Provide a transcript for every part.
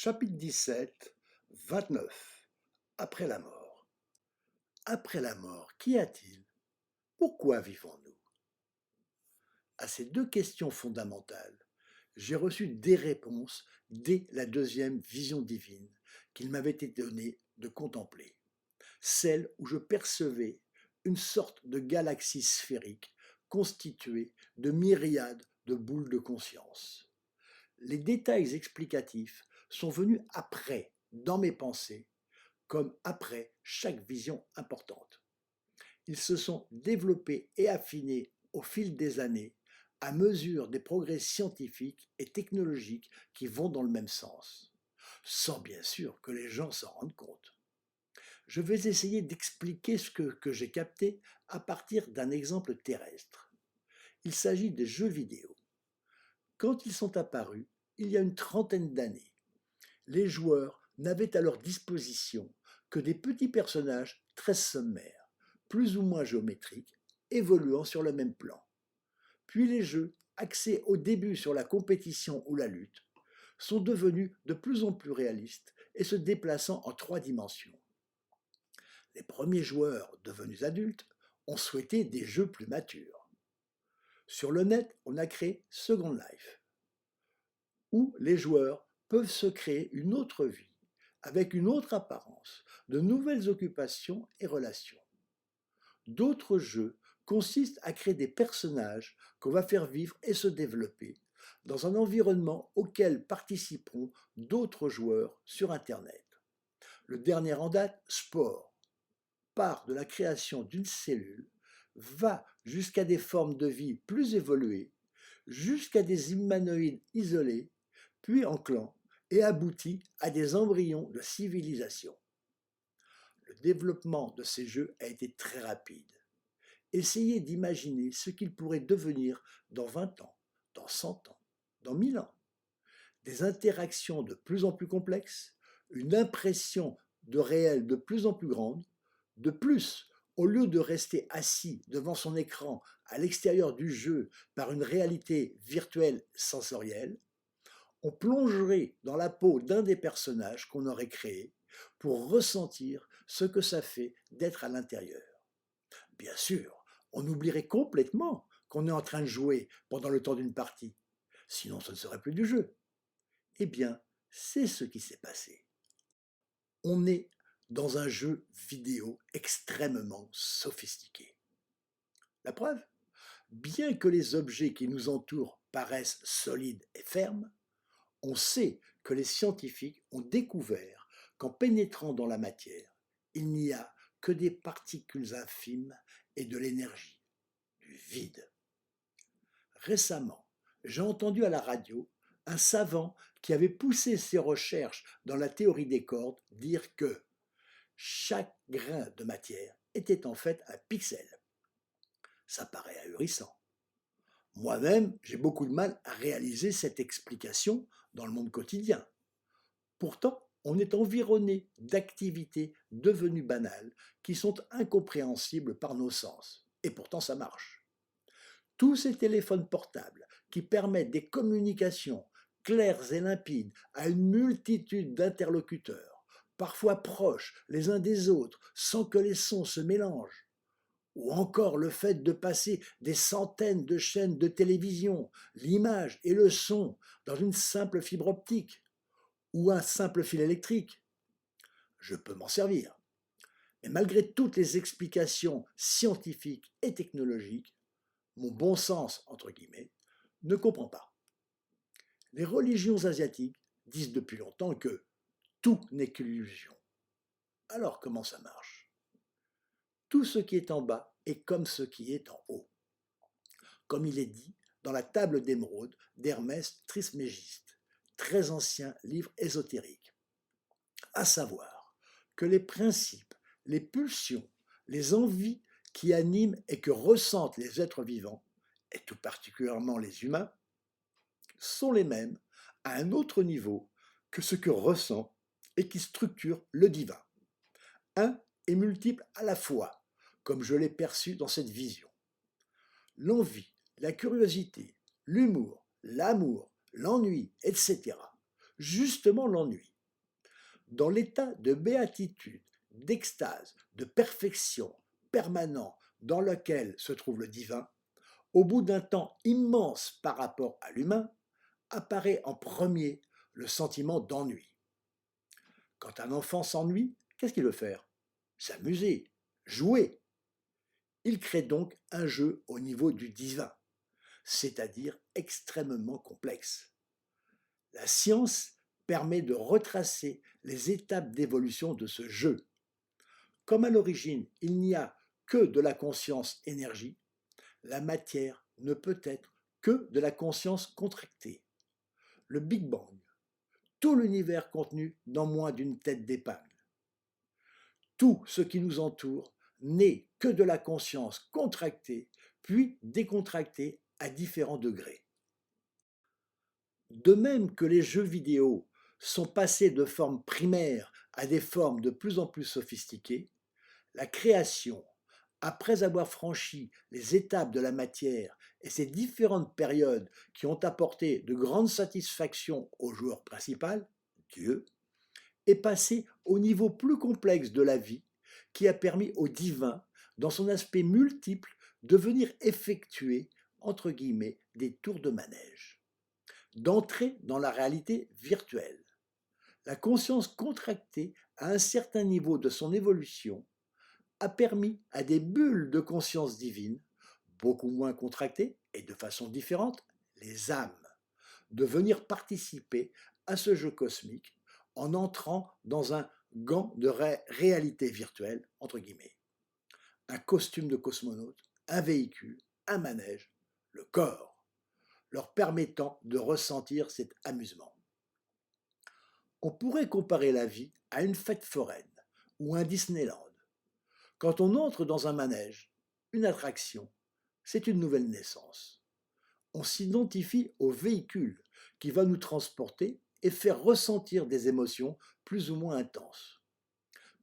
Chapitre 17, 29. Après la mort. Après la mort, qu'y a-t-il? Pourquoi vivons-nous? À ces deux questions fondamentales, j'ai reçu des réponses dès la deuxième vision divine qu'il m'avait été donné de contempler, celle où je percevais une sorte de galaxie sphérique constituée de myriades de boules de conscience. Les détails explicatifs sont venus après, dans mes pensées, comme après chaque vision importante. Ils se sont développés et affinés au fil des années à mesure des progrès scientifiques et technologiques qui vont dans le même sens, sans bien sûr que les gens s'en rendent compte. Je vais essayer d'expliquer ce que j'ai capté à partir d'un exemple terrestre. Il s'agit des jeux vidéo. Quand ils sont apparus, il y a une trentaine d'années, les joueurs n'avaient à leur disposition que des petits personnages très sommaires, plus ou moins géométriques, évoluant sur le même plan. Puis les jeux, axés au début sur la compétition ou la lutte, sont devenus de plus en plus réalistes et se déplaçant en trois dimensions. Les premiers joueurs, devenus adultes, ont souhaité des jeux plus matures. Sur le net, on a créé Second Life, où les joueurs peuvent se créer une autre vie, avec une autre apparence, de nouvelles occupations et relations. D'autres jeux consistent à créer des personnages qu'on va faire vivre et se développer dans un environnement auquel participeront d'autres joueurs sur Internet. Le dernier en date, Spore, part de la création d'une cellule, va jusqu'à des formes de vie plus évoluées, jusqu'à des humanoïdes isolés, puis en clan, et aboutit à des embryons de civilisation. Le développement de ces jeux a été très rapide. Essayez d'imaginer ce qu'ils pourraient devenir dans 20 ans, dans 100 ans, dans 1000 ans. Des interactions de plus en plus complexes, une impression de réel de plus en plus grande. De plus, au lieu de rester assis devant son écran à l'extérieur du jeu par une réalité virtuelle sensorielle, on plongerait dans la peau d'un des personnages qu'on aurait créé pour ressentir ce que ça fait d'être à l'intérieur. Bien sûr, on oublierait complètement qu'on est en train de jouer pendant le temps d'une partie, sinon ce ne serait plus du jeu. Eh bien, c'est ce qui s'est passé. On est dans un jeu vidéo extrêmement sophistiqué. La preuve? Bien que les objets qui nous entourent paraissent solides et fermes, on sait que les scientifiques ont découvert qu'en pénétrant dans la matière, il n'y a que des particules infimes et de l'énergie, du vide. Récemment, j'ai entendu à la radio un savant qui avait poussé ses recherches dans la théorie des cordes dire que chaque grain de matière était en fait un pixel. Ça paraît ahurissant. Moi-même, j'ai beaucoup de mal à réaliser cette explication dans le monde quotidien. Pourtant, on est environné d'activités devenues banales qui sont incompréhensibles par nos sens. Et pourtant, ça marche. Tous ces téléphones portables qui permettent des communications claires et limpides à une multitude d'interlocuteurs, parfois proches les uns des autres, sans que les sons se mélangent, ou encore le fait de passer des centaines de chaînes de télévision, l'image et le son dans une simple fibre optique ou un simple fil électrique. Je peux m'en servir. Mais malgré toutes les explications scientifiques et technologiques, mon bon sens, entre guillemets, ne comprend pas. Les religions asiatiques disent depuis longtemps que tout n'est qu'illusion. Alors comment ça marche? Tout ce qui est en bas est comme ce qui est en haut. Comme il est dit dans la table d'émeraude d'Hermès Trismégiste, très ancien livre ésotérique. À savoir que les principes, les pulsions, les envies qui animent et que ressentent les êtres vivants, et tout particulièrement les humains, sont les mêmes à un autre niveau que ce que ressent et qui structure le divin. Un est multiple à la fois, comme je l'ai perçu dans cette vision. L'envie, la curiosité, l'humour, l'amour, l'ennui, etc. Justement l'ennui. Dans l'état de béatitude, d'extase, de perfection permanent dans lequel se trouve le divin, au bout d'un temps immense par rapport à l'humain, apparaît en premier le sentiment d'ennui. Quand un enfant s'ennuie, qu'est-ce qu'il veut faire? S'amuser, jouer. Il crée donc un jeu au niveau du divin, c'est-à-dire extrêmement complexe. La science permet de retracer les étapes d'évolution de ce jeu. Comme à l'origine, il n'y a que de la conscience énergie, la matière ne peut être que de la conscience contractée. Le Big Bang, tout l'univers contenu dans moins d'une tête d'épingle. Tout ce qui nous entoure n'est que de la conscience contractée, puis décontractée à différents degrés. De même que les jeux vidéo sont passés de formes primaires à des formes de plus en plus sophistiquées, la création, après avoir franchi les étapes de la matière et ces différentes périodes qui ont apporté de grandes satisfactions au joueur principal, Dieu, est passée au niveau plus complexe de la vie qui a permis au divin, dans son aspect multiple, de venir effectuer, entre guillemets, des tours de manège, d'entrer dans la réalité virtuelle. La conscience contractée à un certain niveau de son évolution a permis à des bulles de conscience divine, beaucoup moins contractées et de façon différente, les âmes, de venir participer à ce jeu cosmique en entrant dans un gant de réalité virtuelle, entre guillemets. Un costume de cosmonaute, un véhicule, un manège, le corps, leur permettant de ressentir cet amusement. On pourrait comparer la vie à une fête foraine ou un Disneyland. Quand on entre dans un manège, une attraction, c'est une nouvelle naissance. On s'identifie au véhicule qui va nous transporter et faire ressentir des émotions plus ou moins intenses.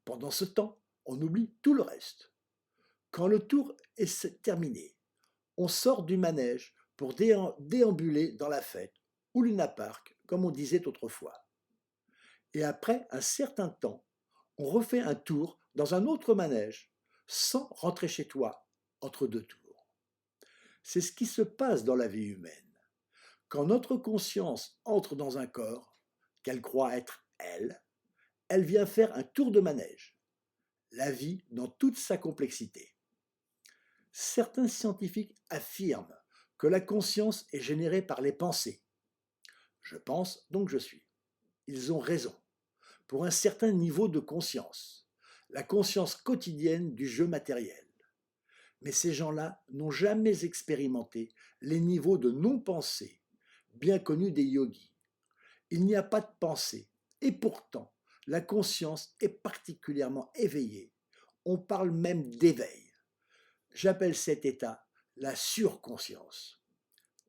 Pendant ce temps, on oublie tout le reste. Quand le tour est terminé, on sort du manège pour déambuler dans la fête ou Luna Park, comme on disait autrefois. Et après un certain temps, on refait un tour dans un autre manège sans rentrer chez toi entre deux tours. C'est ce qui se passe dans la vie humaine. Quand notre conscience entre dans un corps, qu'elle croit être elle, elle vient faire un tour de manège. La vie dans toute sa complexité. Certains scientifiques affirment que la conscience est générée par les pensées. Je pense, donc je suis. Ils ont raison. Pour un certain niveau de conscience, la conscience quotidienne du jeu matériel. Mais ces gens-là n'ont jamais expérimenté les niveaux de non-pensée, bien connus des yogis. Il n'y a pas de pensée, et pourtant, la conscience est particulièrement éveillée. On parle même d'éveil. J'appelle cet état la surconscience,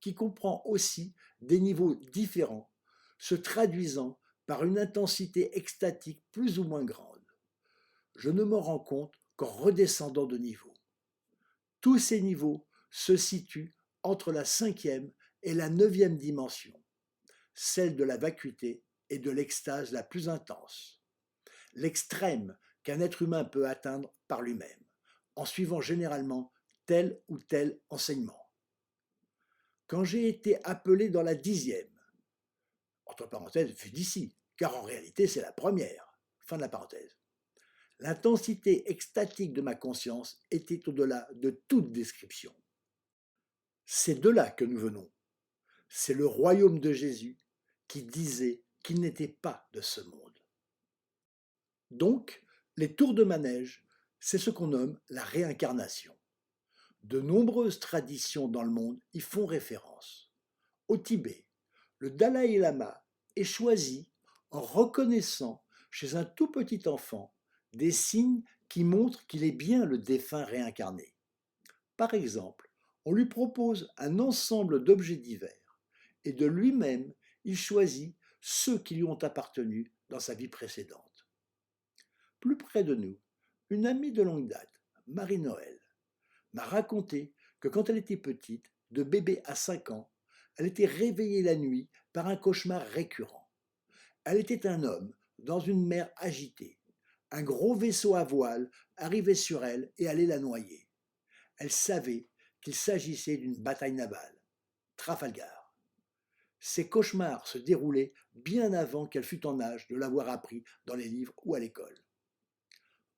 qui comprend aussi des niveaux différents, se traduisant par une intensité extatique plus ou moins grande. Je ne m'en rends compte qu'en redescendant de niveau. Tous ces niveaux se situent entre la 5e et la 9e dimension, celle de la vacuité et de l'extase la plus intense, l'extrême qu'un être humain peut atteindre par lui-même, en suivant généralement tel ou tel enseignement. Quand j'ai été appelé dans la 10e, entre parenthèses, vue d'ici, car en réalité c'est la première, fin de la parenthèse, l'intensité extatique de ma conscience était au-delà de toute description. C'est de là que nous venons. C'est le royaume de Jésus qui disait qu'il n'était pas de ce monde. Donc, les tours de manège, c'est ce qu'on nomme la réincarnation. De nombreuses traditions dans le monde y font référence. Au Tibet, le Dalai Lama est choisi en reconnaissant chez un tout petit enfant des signes qui montrent qu'il est bien le défunt réincarné. Par exemple, on lui propose un ensemble d'objets divers et de lui-même, il choisit ceux qui lui ont appartenu dans sa vie précédente. Plus près de nous, une amie de longue date, Marie-Noël, m'a raconté que quand elle était petite, de bébé à 5 ans, elle était réveillée la nuit par un cauchemar récurrent. Elle était un homme dans une mer agitée. Un gros vaisseau à voile arrivait sur elle et allait la noyer. Elle savait qu'il s'agissait d'une bataille navale. Trafalgar. Ces cauchemars se déroulaient bien avant qu'elle fût en âge de l'avoir appris dans les livres ou à l'école.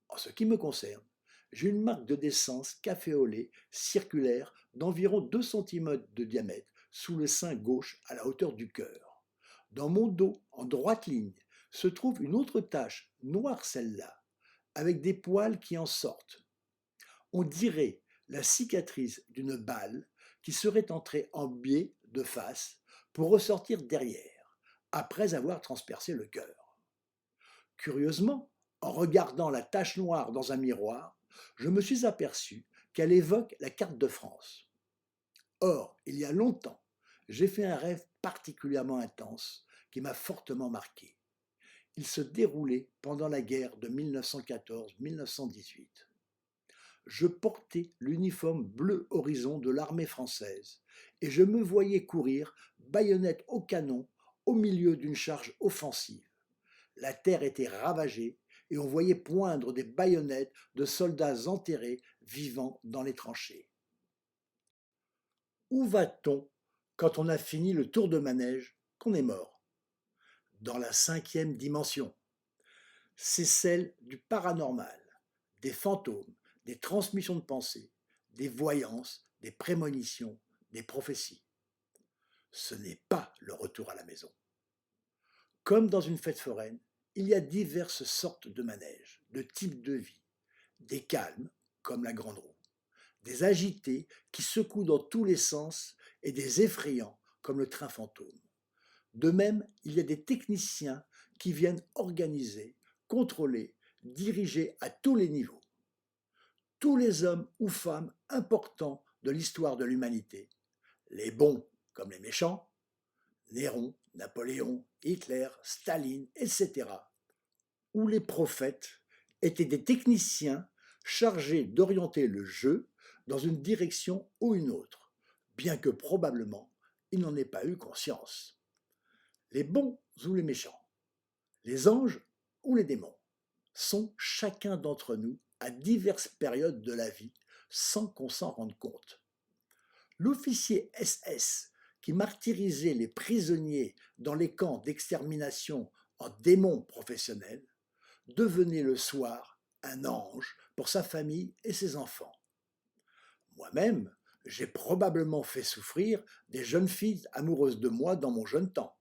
En ce qui me concerne, j'ai une marque de décence café au lait circulaire d'environ 2 cm de diamètre sous le sein gauche à la hauteur du cœur. Dans mon dos, en droite ligne, se trouve une autre tache, noire celle-là, avec des poils qui en sortent. On dirait la cicatrice d'une balle qui serait entrée en biais de face pour ressortir derrière, après avoir transpercé le cœur. Curieusement, en regardant la tache noire dans un miroir, je me suis aperçu qu'elle évoque la carte de France. Or, il y a longtemps, j'ai fait un rêve particulièrement intense qui m'a fortement marqué. Il se déroulait pendant la guerre de 1914-1918. Je portais l'uniforme bleu horizon de l'armée française et je me voyais courir, baïonnette au canon, au milieu d'une charge offensive. La terre était ravagée et on voyait poindre des baïonnettes de soldats enterrés vivants dans les tranchées. Où va-t-on quand on a fini le tour de manège, qu'on est mort? Dans la 5e dimension. C'est celle du paranormal, des fantômes, des transmissions de pensée, des voyances, des prémonitions, des prophéties. Ce n'est pas le retour à la maison. Comme dans une fête foraine, il y a diverses sortes de manèges, de types de vie, des calmes, comme la grande roue, des agités qui secouent dans tous les sens et des effrayants, comme le train fantôme. De même, il y a des techniciens qui viennent organiser, contrôler, diriger à tous les niveaux. Tous les hommes ou femmes importants de l'histoire de l'humanité, les bons comme les méchants, Néron, Napoléon, Hitler, Staline, etc., où les prophètes étaient des techniciens chargés d'orienter le jeu dans une direction ou une autre, bien que probablement ils n'en aient pas eu conscience. Les bons ou les méchants, les anges ou les démons, sont chacun d'entre nous à diverses périodes de la vie sans qu'on s'en rende compte. L'officier SS qui martyrisait les prisonniers dans les camps d'extermination en démons professionnels devenait le soir un ange pour sa famille et ses enfants. Moi-même, j'ai probablement fait souffrir des jeunes filles amoureuses de moi dans mon jeune temps.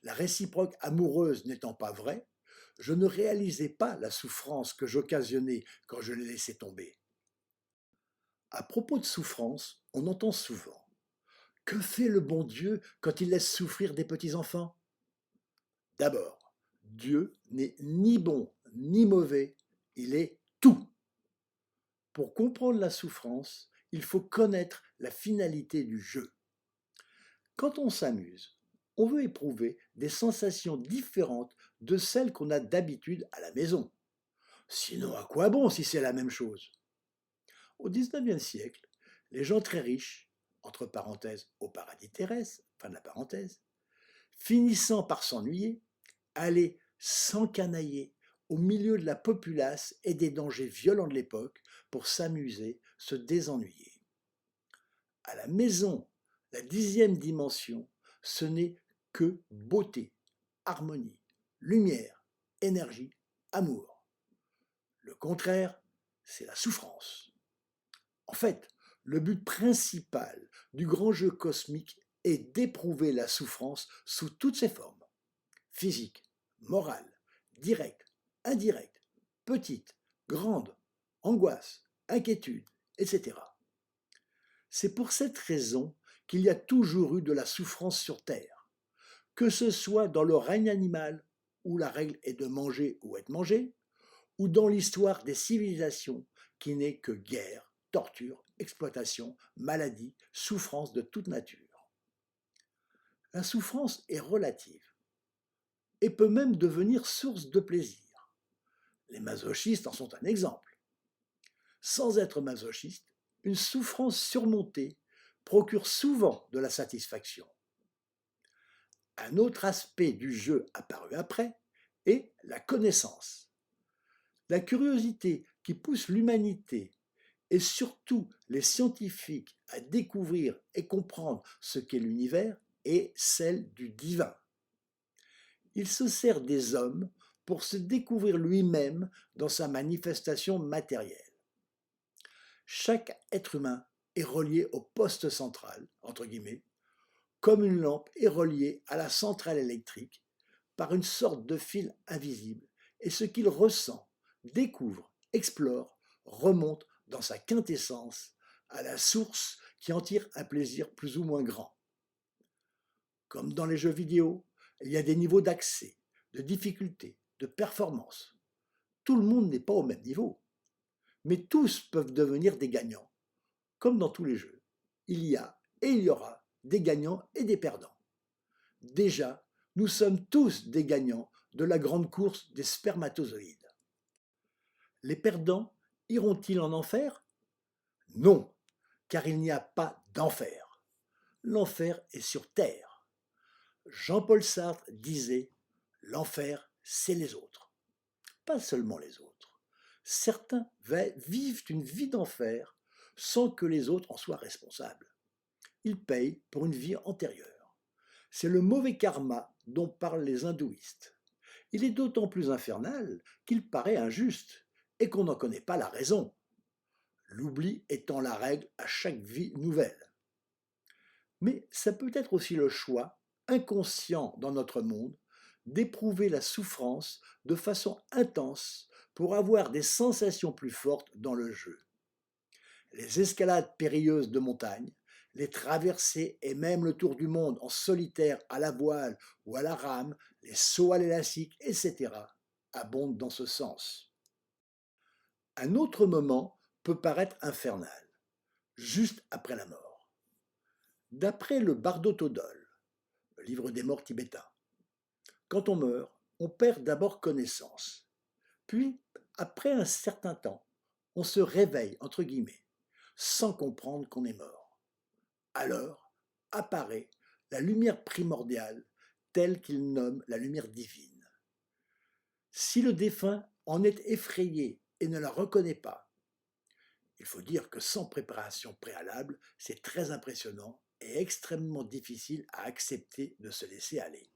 La réciproque amoureuse n'étant pas vraie, je ne réalisais pas la souffrance que j'occasionnais quand je les laissais tomber. À propos de souffrance, on entend souvent: que fait le bon Dieu quand il laisse souffrir des petits-enfants? D'abord, Dieu n'est ni bon ni mauvais, il est tout. Pour comprendre la souffrance, il faut connaître la finalité du jeu. Quand on s'amuse, on veut éprouver des sensations différentes de celles qu'on a d'habitude à la maison. Sinon, à quoi bon si c'est la même chose? Au XIXe siècle, les gens très riches, entre parenthèses au paradis terrestre, fin de la parenthèse, finissant par s'ennuyer, allaient s'encanailler au milieu de la populace et des dangers violents de l'époque pour s'amuser, se désennuyer. À la maison, la 10e dimension, ce n'est que beauté, harmonie, lumière, énergie, amour. Le contraire, c'est la souffrance. En fait, le but principal du grand jeu cosmique est d'éprouver la souffrance sous toutes ses formes: physique, morale, directe, indirecte, petite, grande, angoisse, inquiétude, etc. C'est pour cette raison qu'il y a toujours eu de la souffrance sur Terre, que ce soit dans le règne animal, où la règle est de manger ou être mangé, ou dans l'histoire des civilisations qui n'est que guerre, torture, exploitation, maladie, souffrance de toute nature. La souffrance est relative et peut même devenir source de plaisir. Les masochistes en sont un exemple. Sans être masochiste, une souffrance surmontée procure souvent de la satisfaction. Un autre aspect du jeu apparu après et la connaissance. La curiosité qui pousse l'humanité et surtout les scientifiques à découvrir et comprendre ce qu'est l'univers est celle du divin. Il se sert des hommes pour se découvrir lui-même dans sa manifestation matérielle. Chaque être humain est relié au poste central, entre guillemets, comme une lampe est reliée à la centrale électrique par une sorte de fil invisible, et ce qu'il ressent, découvre, explore, remonte dans sa quintessence à la source qui en tire un plaisir plus ou moins grand. Comme dans les jeux vidéo, il y a des niveaux d'accès, de difficulté, de performance. Tout le monde n'est pas au même niveau, mais tous peuvent devenir des gagnants. Comme dans tous les jeux, il y a et il y aura des gagnants et des perdants. Déjà, nous sommes tous des gagnants de la grande course des spermatozoïdes. Les perdants iront-ils en enfer? Non, car il n'y a pas d'enfer. L'enfer est sur terre. Jean-Paul Sartre disait « L'enfer, c'est les autres ». Pas seulement les autres. Certains vivent une vie d'enfer sans que les autres en soient responsables. Ils payent pour une vie antérieure. C'est le mauvais karma dont parlent les hindouistes. Il est d'autant plus infernal qu'il paraît injuste et qu'on n'en connaît pas la raison. L'oubli étant la règle à chaque vie nouvelle. Mais ça peut être aussi le choix, inconscient dans notre monde, d'éprouver la souffrance de façon intense pour avoir des sensations plus fortes dans le jeu. Les escalades périlleuses de montagne, les traversées et même le tour du monde en solitaire à la voile ou à la rame, les sauts à l'élastique, etc. abondent dans ce sens. Un autre moment peut paraître infernal, juste après la mort. D'après le Bardo Thodol, le livre des morts tibétains, quand on meurt, on perd d'abord connaissance. Puis, après un certain temps, on se réveille, entre guillemets, sans comprendre qu'on est mort. Alors apparaît la lumière primordiale, telle qu'il nomme la lumière divine. Si le défunt en est effrayé et ne la reconnaît pas, il faut dire que sans préparation préalable, c'est très impressionnant et extrêmement difficile à accepter de se laisser aller.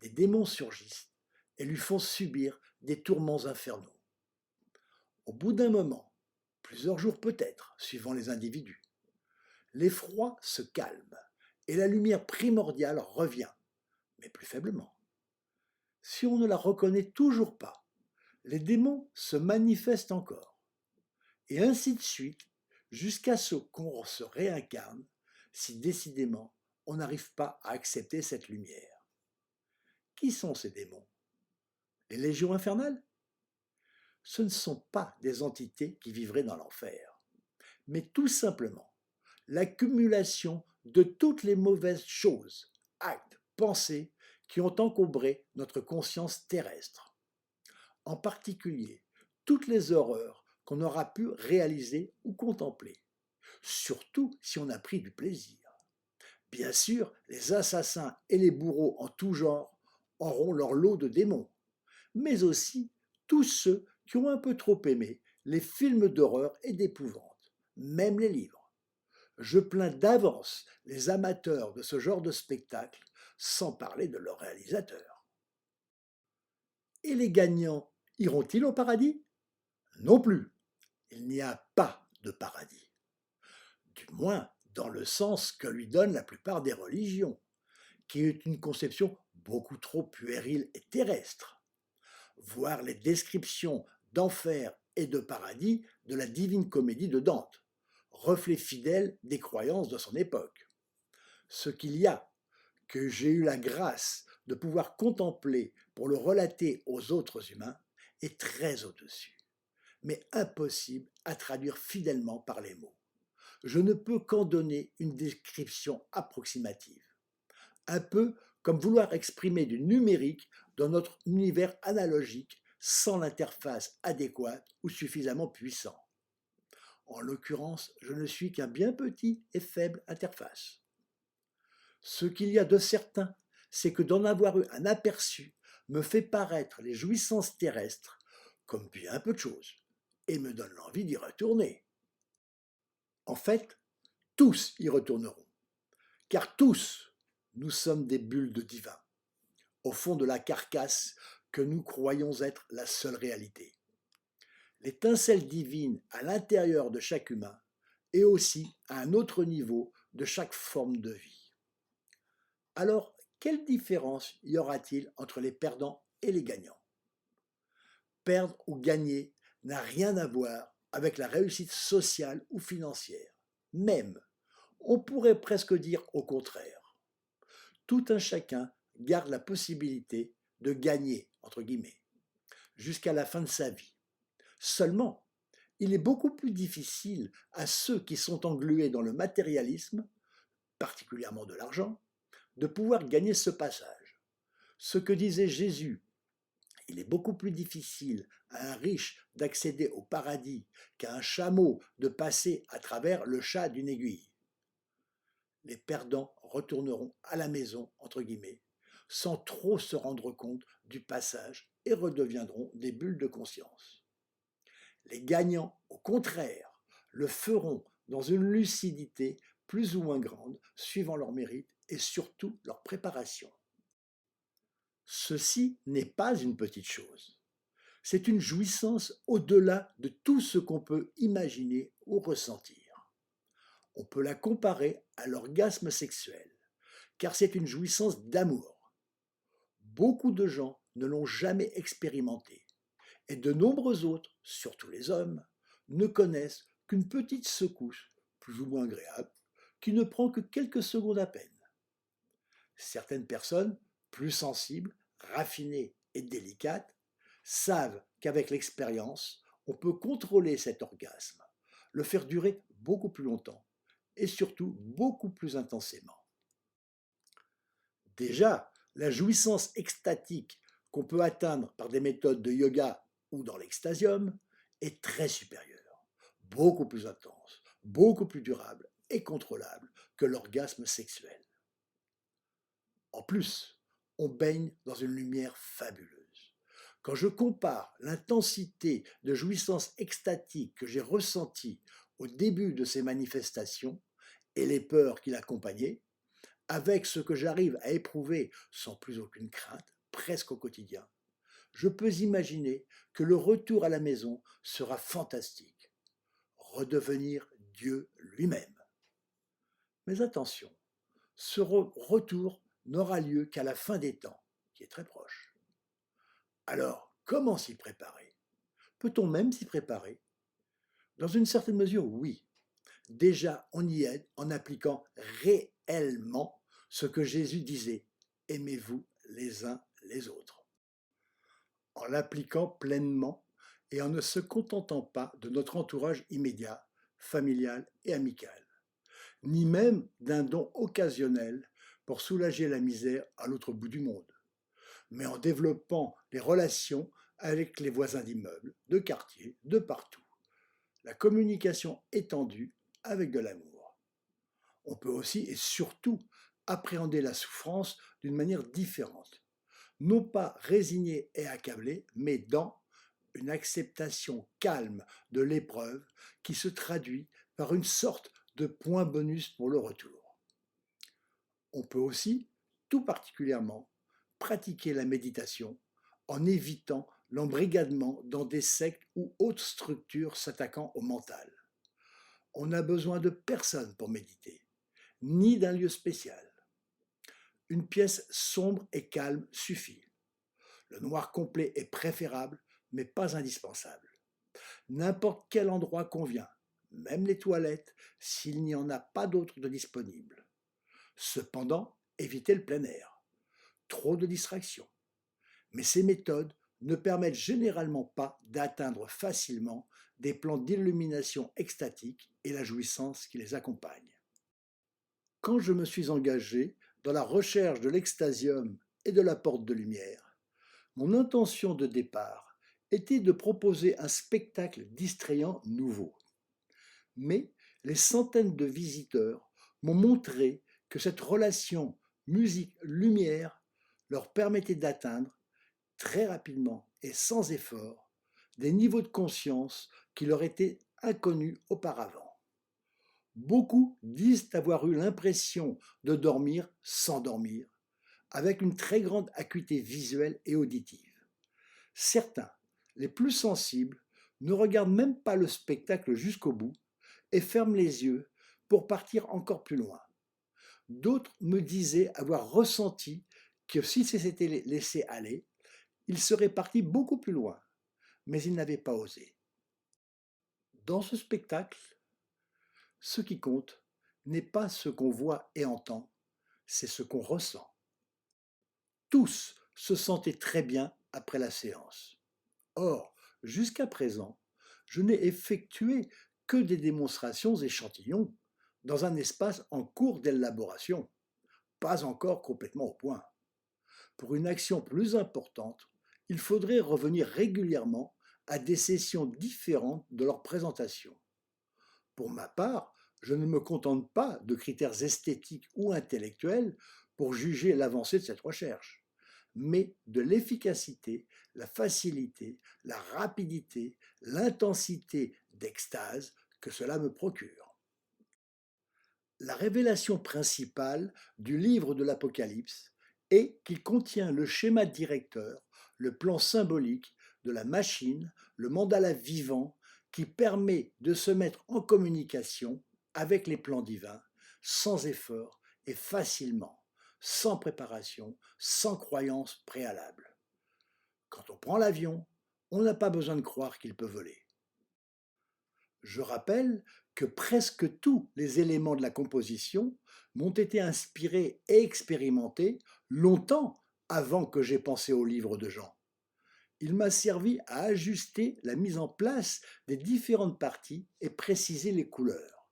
Des démons surgissent et lui font subir des tourments infernaux. Au bout d'un moment, plusieurs jours peut-être, suivant les individus, l'effroi se calme et la lumière primordiale revient, mais plus faiblement. Si on ne la reconnaît toujours pas, les démons se manifestent encore, et ainsi de suite, jusqu'à ce qu'on se réincarne, si décidément on n'arrive pas à accepter cette lumière. Qui sont ces démons? Les légions infernales? Ce ne sont pas des entités qui vivraient dans l'enfer, mais tout simplement l'accumulation de toutes les mauvaises choses, actes, pensées qui ont encombré notre conscience terrestre. En particulier, toutes les horreurs qu'on aura pu réaliser ou contempler, surtout si on a pris du plaisir. Bien sûr, les assassins et les bourreaux en tout genre auront leur lot de démons, mais aussi tous ceux qui ont un peu trop aimé les films d'horreur et d'épouvante, même les livres. Je plains d'avance les amateurs de ce genre de spectacle, sans parler de leurs réalisateurs. Et les gagnants iront-ils au paradis? Non plus. Il n'y a pas de paradis. Du moins, dans le sens que lui donnent la plupart des religions, qui est une conception beaucoup trop puérile et terrestre. Voir les descriptions d'enfer et de paradis de la Divine Comédie de Dante, reflet fidèle des croyances de son époque. Ce qu'il y a, que j'ai eu la grâce de pouvoir contempler pour le relater aux autres humains, est très au-dessus, mais impossible à traduire fidèlement par les mots. Je ne peux qu'en donner une description approximative. Un peu comme vouloir exprimer du numérique dans notre univers analogique sans l'interface adéquate ou suffisamment puissant. En l'occurrence, je ne suis qu'un bien petit et faible interface. Ce qu'il y a de certain, c'est que d'en avoir eu un aperçu me fait paraître les jouissances terrestres comme bien peu de choses et me donne l'envie d'y retourner. En fait, tous y retourneront, car tous, nous sommes des bulles de divin, au fond de la carcasse que nous croyons être la seule réalité. L'étincelle divine à l'intérieur de chaque humain et aussi à un autre niveau de chaque forme de vie. Alors, quelle différence y aura-t-il entre les perdants et les gagnants? Perdre ou gagner n'a rien à voir avec la réussite sociale ou financière. Même, on pourrait presque dire au contraire. Tout un chacun garde la possibilité de gagner, entre guillemets, jusqu'à la fin de sa vie. Seulement, il est beaucoup plus difficile à ceux qui sont englués dans le matérialisme, particulièrement de l'argent, de pouvoir gagner ce passage. Ce que disait Jésus, il est beaucoup plus difficile à un riche d'accéder au paradis qu'à un chameau de passer à travers le chat d'une aiguille. Les perdants retourneront à la maison, entre guillemets, sans trop se rendre compte du passage et redeviendront des bulles de conscience. Les gagnants, au contraire, le feront dans une lucidité plus ou moins grande, suivant leur mérite et surtout leur préparation. Ceci n'est pas une petite chose. C'est une jouissance au-delà de tout ce qu'on peut imaginer ou ressentir. On peut la comparer à l'orgasme sexuel, car c'est une jouissance d'amour. Beaucoup de gens ne l'ont jamais expérimenté, et de nombreux autres, surtout les hommes, ne connaissent qu'une petite secousse, plus ou moins agréable, qui ne prend que quelques secondes à peine. Certaines personnes, plus sensibles, raffinées et délicates, savent qu'avec l'expérience, on peut contrôler cet orgasme, le faire durer beaucoup plus longtemps et surtout beaucoup plus intensément. Déjà, la jouissance extatique qu'on peut atteindre par des méthodes de yoga ou dans l'extasium est très supérieure, beaucoup plus intense, beaucoup plus durable et contrôlable que l'orgasme sexuel. En plus, on baigne dans une lumière fabuleuse. Quand je compare l'intensité de jouissance extatique que j'ai ressentie au début de ces manifestations et les peurs qui l'accompagnaient, avec ce que j'arrive à éprouver sans plus aucune crainte, presque au quotidien, je peux imaginer que le retour à la maison sera fantastique. Redevenir Dieu lui-même. Mais attention, ce retour n'aura lieu qu'à la fin des temps, qui est très proche. Alors, comment s'y préparer? Peut-on même s'y préparer? Dans une certaine mesure, oui. Déjà, on y aide en appliquant réellement ce que Jésus disait, aimez-vous les uns les autres. En l'appliquant pleinement et en ne se contentant pas de notre entourage immédiat, familial et amical, ni même d'un don occasionnel pour soulager la misère à l'autre bout du monde, mais en développant les relations avec les voisins d'immeubles, de quartier, de partout. La communication étendue avec de l'amour. On peut aussi et surtout appréhender la souffrance d'une manière différente, non pas résigné et accablé, mais dans une acceptation calme de l'épreuve qui se traduit par une sorte de point bonus pour le retour. On peut aussi, tout particulièrement, pratiquer la méditation en évitant l'embrigadement dans des sectes ou autres structures s'attaquant au mental. On n'a besoin de personne pour méditer, ni d'un lieu spécial. Une pièce sombre et calme suffit. Le noir complet est préférable, mais pas indispensable. N'importe quel endroit convient, même les toilettes, s'il n'y en a pas d'autres de disponibles. Cependant, évitez le plein air. Trop de distractions. Mais ces méthodes ne permettent généralement pas d'atteindre facilement des plans d'illumination extatique et la jouissance qui les accompagne. Quand je me suis engagé dans la recherche de l'extasium et de la porte de lumière, mon intention de départ était de proposer un spectacle distrayant nouveau. Mais les centaines de visiteurs m'ont montré que cette relation musique-lumière leur permettait d'atteindre, très rapidement et sans effort, des niveaux de conscience qui leur étaient inconnus auparavant. Beaucoup disent avoir eu l'impression de dormir sans dormir, avec une très grande acuité visuelle et auditive. Certains, les plus sensibles, ne regardent même pas le spectacle jusqu'au bout et ferment les yeux pour partir encore plus loin. D'autres me disaient avoir ressenti que s'ils s'étaient laissés aller, ils seraient partis beaucoup plus loin, mais ils n'avaient pas osé. Dans ce spectacle, ce qui compte n'est pas ce qu'on voit et entend, c'est ce qu'on ressent. Tous se sentaient très bien après la séance. Or, jusqu'à présent, je n'ai effectué que des démonstrations échantillons dans un espace en cours d'élaboration, pas encore complètement au point. Pour une action plus importante, il faudrait revenir régulièrement à des sessions différentes de leur présentation. Pour ma part, je ne me contente pas de critères esthétiques ou intellectuels pour juger l'avancée de cette recherche, mais de l'efficacité, la facilité, la rapidité, l'intensité d'extase que cela me procure. La révélation principale du livre de l'Apocalypse est qu'il contient le schéma directeur, le plan symbolique de la machine, le mandala vivant, qui permet de se mettre en communication avec les plans divins, sans effort et facilement, sans préparation, sans croyance préalable. Quand on prend l'avion, on n'a pas besoin de croire qu'il peut voler. Je rappelle que presque tous les éléments de la composition m'ont été inspirés et expérimentés longtemps avant que j'aie pensé au livre de Jean. Il m'a servi à ajuster la mise en place des différentes parties et préciser les couleurs.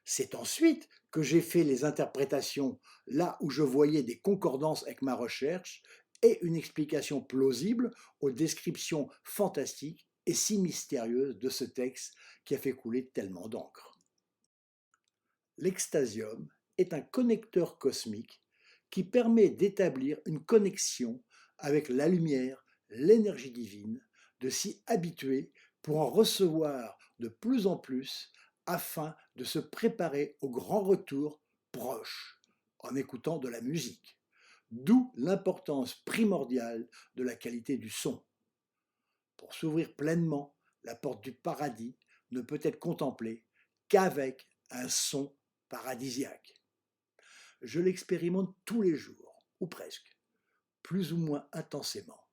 C'est ensuite que j'ai fait les interprétations là où je voyais des concordances avec ma recherche et une explication plausible aux descriptions fantastiques et si mystérieuses de ce texte qui a fait couler tellement d'encre. L'extasium est un connecteur cosmique qui permet d'établir une connexion avec la lumière, l'énergie divine, de s'y habituer pour en recevoir de plus en plus afin de se préparer au grand retour proche en écoutant de la musique. D'où l'importance primordiale de la qualité du son. Pour s'ouvrir pleinement, la porte du paradis ne peut être contemplée qu'avec un son paradisiaque. Je l'expérimente tous les jours, ou presque, plus ou moins intensément.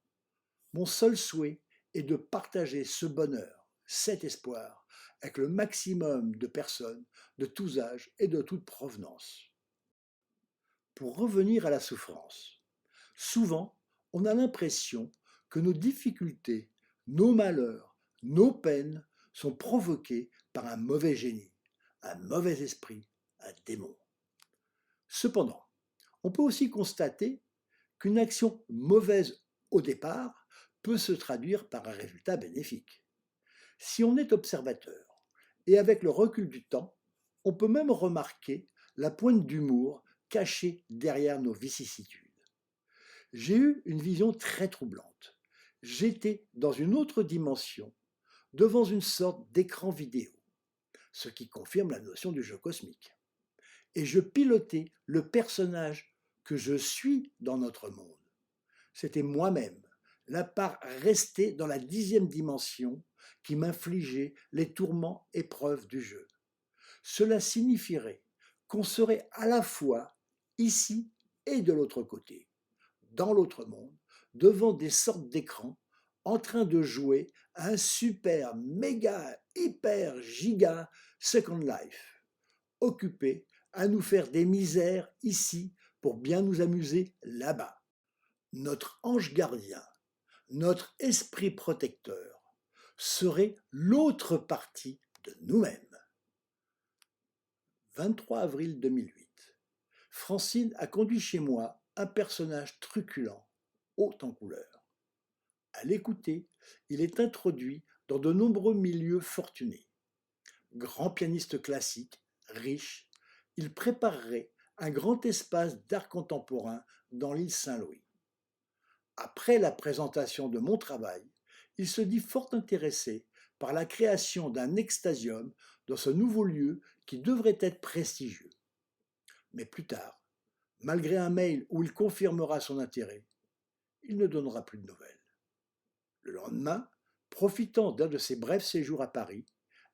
Mon seul souhait est de partager ce bonheur, cet espoir, avec le maximum de personnes de tous âges et de toute provenance. Pour revenir à la souffrance, souvent on a l'impression que nos difficultés, nos malheurs, nos peines sont provoqués par un mauvais génie, un mauvais esprit, un démon. Cependant, on peut aussi constater qu'une action mauvaise au départ peut se traduire par un résultat bénéfique. Si on est observateur, et avec le recul du temps, on peut même remarquer la pointe d'humour cachée derrière nos vicissitudes. J'ai eu une vision très troublante. J'étais dans une autre dimension, devant une sorte d'écran vidéo, ce qui confirme la notion du jeu cosmique. Et je pilotais le personnage que je suis dans notre monde. C'était moi-même, la part restée dans la 10e dimension qui m'infligeait les tourments épreuves du jeu. Cela signifierait qu'on serait à la fois ici et de l'autre côté, dans l'autre monde, devant des sortes d'écrans, en train de jouer à un super, méga, hyper, giga Second Life, occupé à nous faire des misères ici pour bien nous amuser là-bas. Notre ange gardien, notre esprit protecteur, serait l'autre partie de nous-mêmes. 23 avril 2008. Francine a conduit chez moi un personnage truculent, haut en couleur. À l'écouter, il est introduit dans de nombreux milieux fortunés. Grand pianiste classique, riche, il préparerait un grand espace d'art contemporain dans l'île Saint-Louis. Après la présentation de mon travail, il se dit fort intéressé par la création d'un extasium dans ce nouveau lieu qui devrait être prestigieux. Mais plus tard, malgré un mail où il confirmera son intérêt, il ne donnera plus de nouvelles. Le lendemain, profitant d'un de ses brefs séjours à Paris,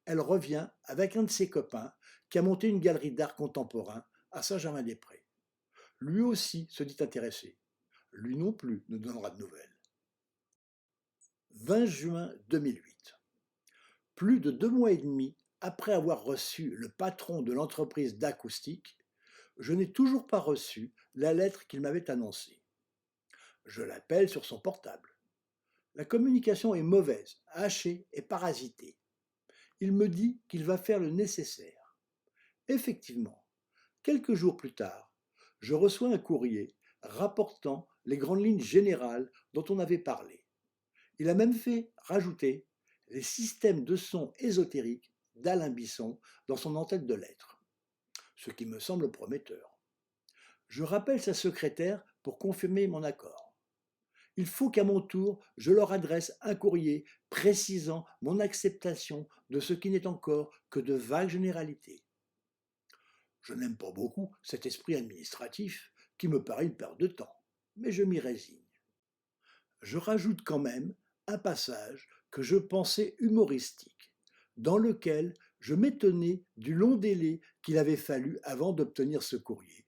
elle revient avec un de ses copains qui a monté une galerie d'art contemporain à Saint-Germain-des-Prés. Lui aussi se dit intéressé. Lui non plus ne donnera de nouvelles. 20 juin 2008. Plus de 2 mois et demi après avoir reçu le patron de l'entreprise d'acoustique, je n'ai toujours pas reçu la lettre qu'il m'avait annoncée. Je l'appelle sur son portable. La communication est mauvaise, hachée et parasitée. Il me dit qu'il va faire le nécessaire. Effectivement, quelques jours plus tard, je reçois un courrier rapportant les grandes lignes générales dont on avait parlé. Il a même fait rajouter les systèmes de son ésotériques d'Alain Bisson dans son en-tête de lettres, ce qui me semble prometteur. Je rappelle sa secrétaire pour confirmer mon accord. Il faut qu'à mon tour, je leur adresse un courrier précisant mon acceptation de ce qui n'est encore que de vagues généralités. Je n'aime pas beaucoup cet esprit administratif qui me paraît une perte de temps, mais je m'y résigne. Je rajoute quand même un passage que je pensais humoristique, dans lequel je m'étonnais du long délai qu'il avait fallu avant d'obtenir ce courrier,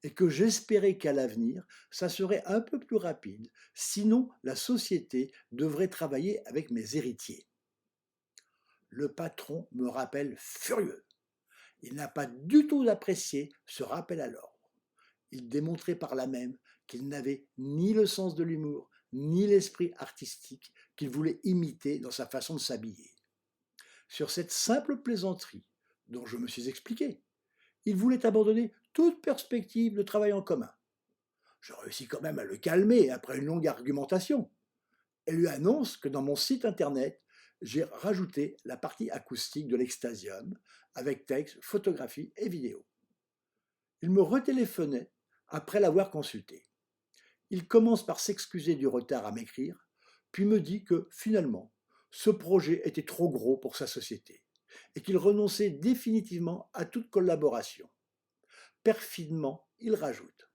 et que j'espérais qu'à l'avenir, ça serait un peu plus rapide, sinon la société devrait travailler avec mes héritiers. Le patron me rappelle furieux. Il n'a pas du tout apprécié ce rappel à l'ordre. Il démontrait par là même qu'il n'avait ni le sens de l'humour, ni l'esprit artistique qu'il voulait imiter dans sa façon de s'habiller. Sur cette simple plaisanterie, dont je me suis expliqué, il voulait abandonner toute perspective de travail en commun. Je réussis quand même à le calmer après une longue argumentation et lui annonce que dans mon site internet, j'ai rajouté la partie acoustique de l'Extasium avec texte, photographie et vidéo. Il me retéléphonait après l'avoir consulté. Il commence par s'excuser du retard à m'écrire, puis me dit que finalement, ce projet était trop gros pour sa société et qu'il renonçait définitivement à toute collaboration. Perfidement, il rajoute: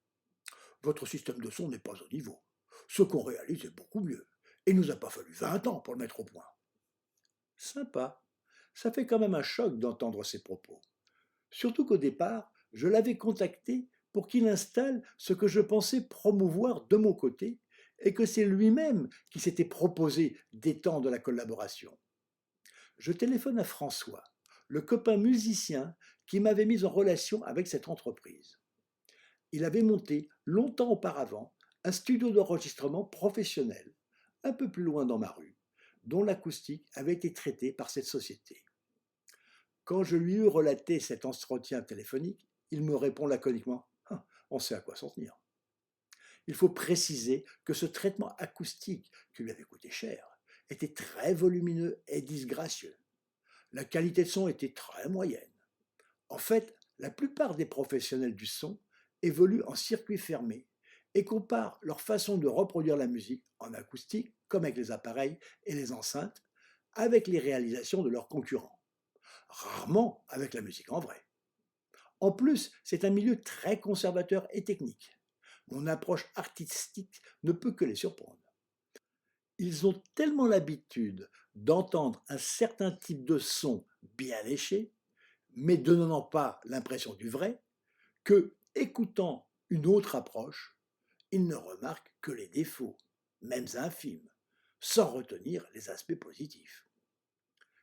votre système de son n'est pas au niveau. Ce qu'on réalise est beaucoup mieux. Et il nous a pas fallu 20 ans pour le mettre au point. Sympa. Ça fait quand même un choc d'entendre ces propos. Surtout qu'au départ, je l'avais contacté pour qu'il installe ce que je pensais promouvoir de mon côté et que c'est lui-même qui s'était proposé d'étendre la collaboration. Je téléphone à François, le copain musicien qui m'avait mis en relation avec cette entreprise. Il avait monté longtemps auparavant un studio d'enregistrement professionnel, un peu plus loin dans ma rue, dont l'acoustique avait été traitée par cette société. Quand je lui eus relaté cet entretien téléphonique, il me répond laconiquement: ah, on sait à quoi s'en tenir. Il faut préciser que ce traitement acoustique, qui lui avait coûté cher, était très volumineux et disgracieux. La qualité de son était très moyenne. En fait, la plupart des professionnels du son évoluent en circuit fermé et comparent leur façon de reproduire la musique en acoustique, comme avec les appareils et les enceintes, avec les réalisations de leurs concurrents, rarement avec la musique en vrai. En plus, c'est un milieu très conservateur et technique. Mon approche artistique ne peut que les surprendre. Ils ont tellement l'habitude d'entendre un certain type de son bien léché, mais ne donnant pas l'impression du vrai, que, écoutant une autre approche, ils ne remarquent que les défauts, même infimes, sans retenir les aspects positifs.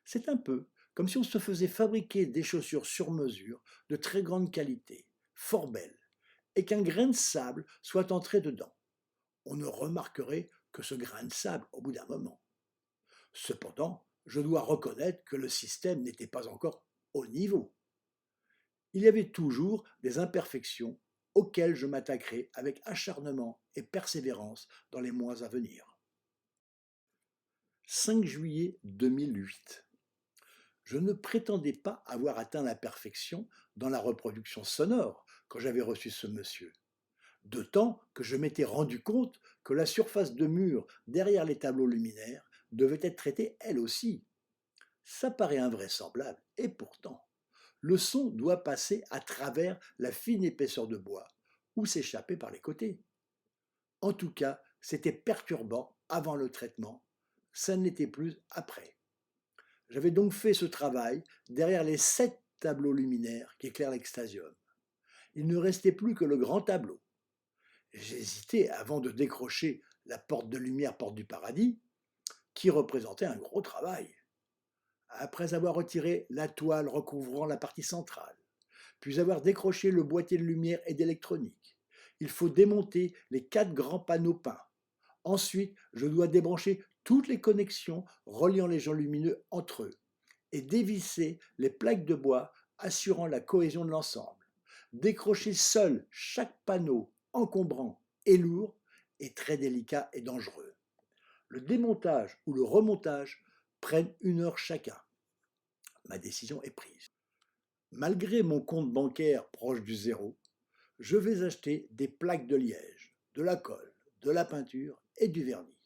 C'est un peu comme si on se faisait fabriquer des chaussures sur mesure de très grande qualité, fort belles, et qu'un grain de sable soit entré dedans. On ne remarquerait que ce grain de sable au bout d'un moment. Cependant, je dois reconnaître que le système n'était pas encore au niveau. Il y avait toujours des imperfections auxquelles je m'attaquerai avec acharnement et persévérance dans les mois à venir. 5 juillet 2008. Je ne prétendais pas avoir atteint la perfection dans la reproduction sonore quand j'avais reçu ce monsieur. D'autant que je m'étais rendu compte que la surface de mur derrière les tableaux luminaires devait être traitée elle aussi. Ça paraît invraisemblable, et pourtant, le son doit passer à travers la fine épaisseur de bois ou s'échapper par les côtés. En tout cas, c'était perturbant avant le traitement, ça ne l'était plus après. J'avais donc fait ce travail derrière les 7 tableaux luminaires qui éclairent l'extasium. Il ne restait plus que le grand tableau. J'hésitais avant de décrocher la porte de lumière, porte du paradis, qui représentait un gros travail. Après avoir retiré la toile recouvrant la partie centrale, puis avoir décroché le boîtier de lumière et d'électronique, il faut démonter les 4 grands panneaux peints. Ensuite, je dois débrancher toutes les connexions reliant les gens lumineux entre eux et dévisser les plaques de bois assurant la cohésion de l'ensemble. Décrocher seul chaque panneau encombrant et lourd est très délicat et dangereux. Le démontage ou le remontage prennent 1 heure chacun. Ma décision est prise. Malgré mon compte bancaire proche du zéro, je vais acheter des plaques de liège, de la colle, de la peinture et du vernis.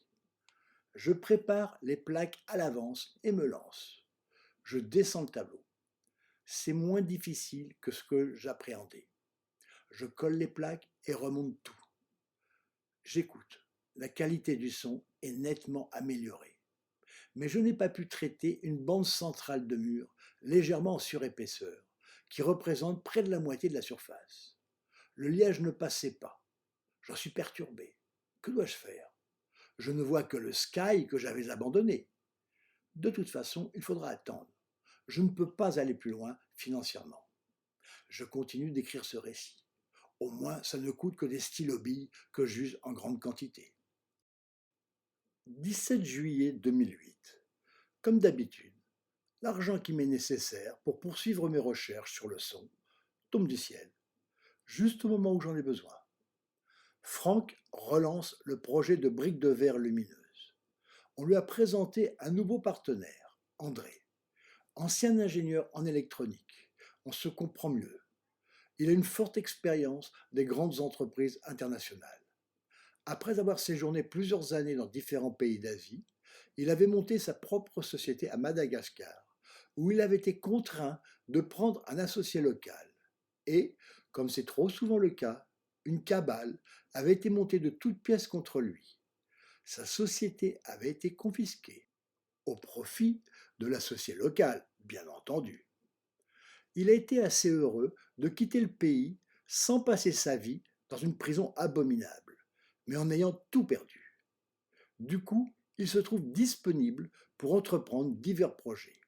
Je prépare les plaques à l'avance et me lance. Je descends le tableau. C'est moins difficile que ce que j'appréhendais. Je colle les plaques et remonte tout. J'écoute. La qualité du son est nettement améliorée. Mais je n'ai pas pu traiter une bande centrale de mur légèrement en surépaisseur, qui représente près de la moitié de la surface. Le liège ne passait pas. J'en suis perturbé. Que dois-je faire? Je ne vois que le sky que j'avais abandonné. De toute façon, il faudra attendre. Je ne peux pas aller plus loin financièrement. Je continue d'écrire ce récit. Au moins, ça ne coûte que des stylos-billes que j'use en grande quantité. 17 juillet 2008. Comme d'habitude, l'argent qui m'est nécessaire pour poursuivre mes recherches sur le son tombe du ciel, juste au moment où j'en ai besoin. Franck relance le projet de briques de verre lumineuses. On lui a présenté un nouveau partenaire, André, ancien ingénieur en électronique. On se comprend mieux. Il a une forte expérience des grandes entreprises internationales. Après avoir séjourné plusieurs années dans différents pays d'Asie, il avait monté sa propre société à Madagascar, où il avait été contraint de prendre un associé local. Et, comme c'est trop souvent le cas, une cabale avait été montée de toutes pièces contre lui. Sa société avait été confisquée, au profit de l'associé local, bien entendu. Il a été assez heureux de quitter le pays sans passer sa vie dans une prison abominable, mais en ayant tout perdu. Du coup, il se trouve disponible pour entreprendre divers projets.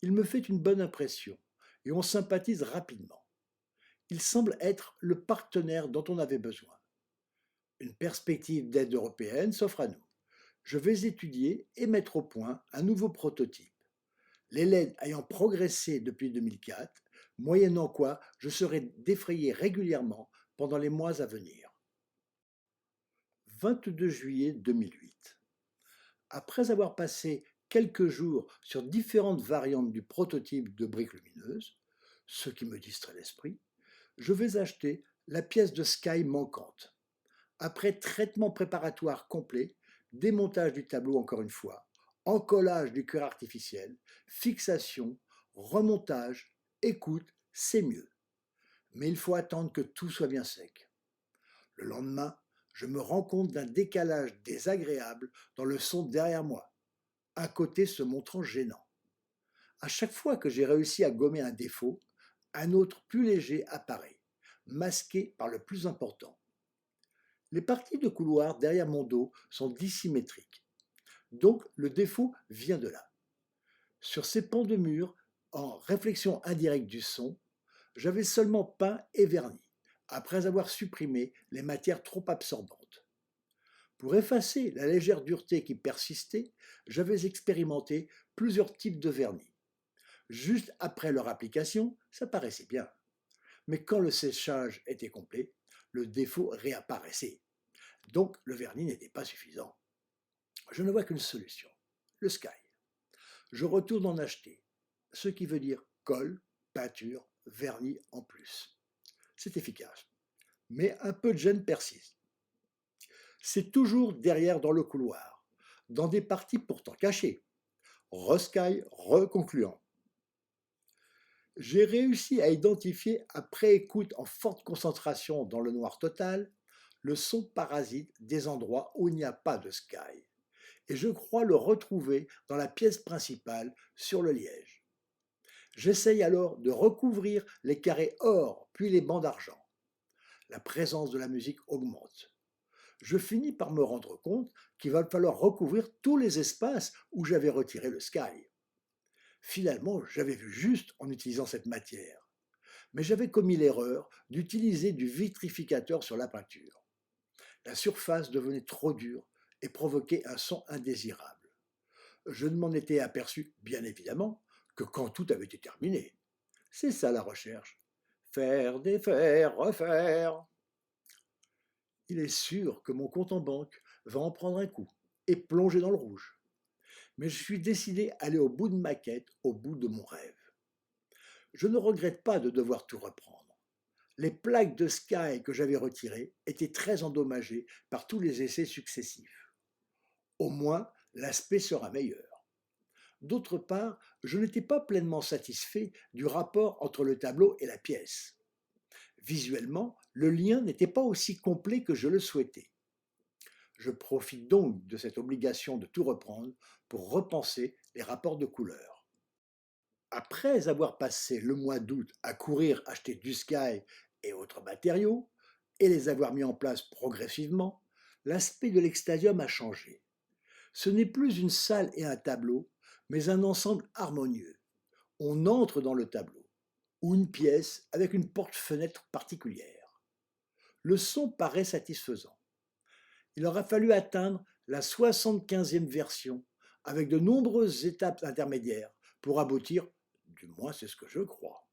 Il me fait une bonne impression et on sympathise rapidement. Il semble être le partenaire dont on avait besoin. Une perspective d'aide européenne s'offre à nous. Je vais étudier et mettre au point un nouveau prototype. Les LED ayant progressé depuis 2004, moyennant quoi je serai défrayé régulièrement pendant les mois à venir. 22 juillet 2008. Après avoir passé quelques jours sur différentes variantes du prototype de briques lumineuses, ce qui me distrait l'esprit, je vais acheter la pièce de sky manquante. Après traitement préparatoire complet, démontage du tableau encore une fois, encollage du cuir artificiel, fixation, remontage, écoute, c'est mieux. Mais il faut attendre que tout soit bien sec. Le lendemain, je me rends compte d'un décalage désagréable dans le son derrière moi, un côté se montrant gênant. À chaque fois que j'ai réussi à gommer un défaut, un autre plus léger apparaît, masqué par le plus important. Les parties de couloir derrière mon dos sont dissymétriques, donc le défaut vient de là. Sur ces pans de mur, en réflexion indirecte du son, j'avais seulement peint et verni, après avoir supprimé les matières trop absorbantes. Pour effacer la légère dureté qui persistait, j'avais expérimenté plusieurs types de vernis. Juste après leur application, ça paraissait bien. Mais quand le séchage était complet, le défaut réapparaissait. Donc le vernis n'était pas suffisant. Je ne vois qu'une solution, le sky. Je retourne en acheter, ce qui veut dire colle, peinture, vernis en plus. C'est efficace. mais un peu de gêne persiste. C'est toujours derrière dans le couloir, dans des parties pourtant cachées. Rescaille reconcluant. J'ai réussi à identifier, après écoute en forte concentration dans le noir total, le son parasite des endroits où il n'y a pas de sky. Et je crois le retrouver dans la pièce principale sur le liège. J'essaye alors de recouvrir les carrés or puis les bancs d'argent. La présence de la musique augmente. Je finis par me rendre compte qu'il va falloir recouvrir tous les espaces où j'avais retiré le sky. Finalement, j'avais vu juste en utilisant cette matière, mais j'avais commis l'erreur d'utiliser du vitrificateur sur la peinture. La surface devenait trop dure et provoquait un son indésirable. Je ne m'en étais aperçu, bien évidemment, que quand tout avait été terminé. C'est ça la recherche. Faire, défaire, refaire. Il est sûr que mon compte en banque va en prendre un coup et plonger dans le rouge. Mais je suis décidé à aller au bout de ma quête, au bout de mon rêve. Je ne regrette pas de devoir tout reprendre. Les plaques de sky que j'avais retirées étaient très endommagées par tous les essais successifs. Au moins, l'aspect sera meilleur. D'autre part, je n'étais pas pleinement satisfait du rapport entre le tableau et la pièce. Visuellement, le lien n'était pas aussi complet que je le souhaitais. Je profite donc de cette obligation de tout reprendre pour repenser les rapports de couleurs. Après avoir passé le mois d'août à courir acheter du sky et autres matériaux, et les avoir mis en place progressivement, l'aspect de l'extasium a changé. Ce n'est plus une salle et un tableau, mais un ensemble harmonieux. On entre dans le tableau, ou une pièce avec une porte-fenêtre particulière. Le son paraît satisfaisant. Il aura fallu atteindre la 75e version, avec de nombreuses étapes intermédiaires, pour aboutir, du moins c'est ce que je crois.